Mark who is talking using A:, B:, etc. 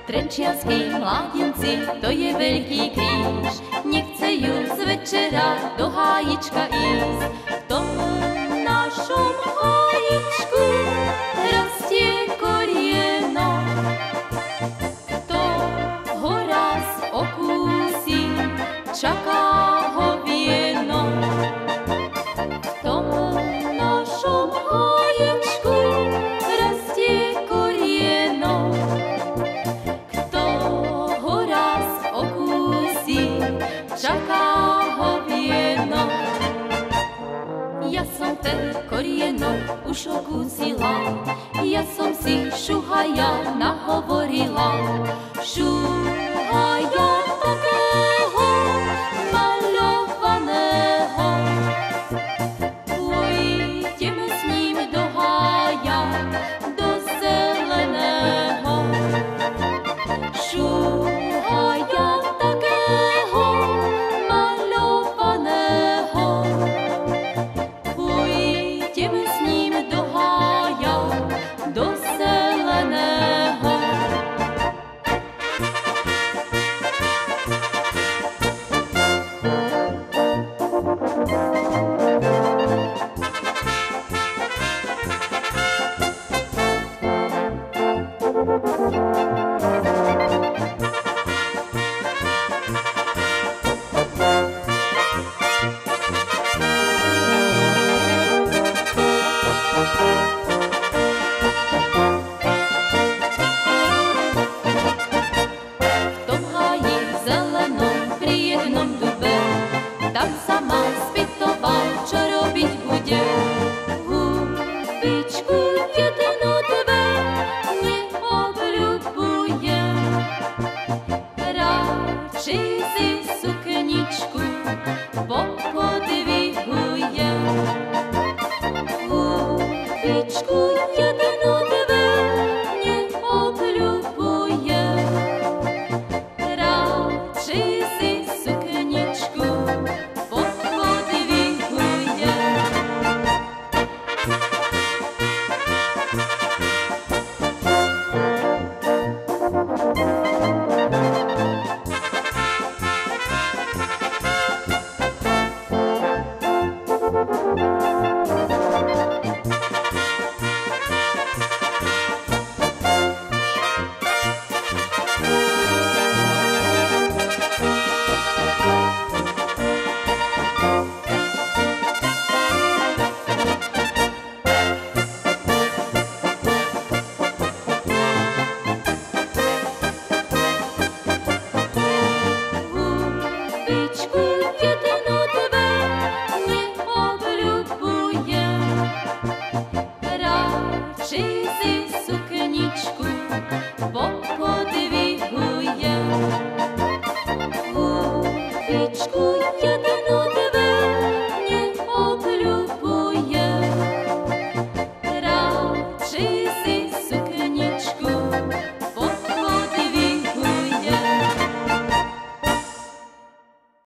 A: Trenčianskí mládenci, to je veľký kríž, nechcejú z večera do hájička ísť. V tom našom hájičku rastie korieno, kto ho raz okúsi, čaká ho vieno. V tom našom hájičku rastie korieno, čaká ho vieno. Ja som ten korieno už okúsila, ja som si šuhaja nahovorila. Šuhaja takého malovaného, pôjdeme s ním do hája, do zeleného. Šuhaja takého malovaného, pôjdeme s ním do hája, do zeleného. Tam sa ma spýtoval, čo robiť bude. Hubičku jednu, dve neobľubujem, radšej si sukničku popodvihujem. Hubičku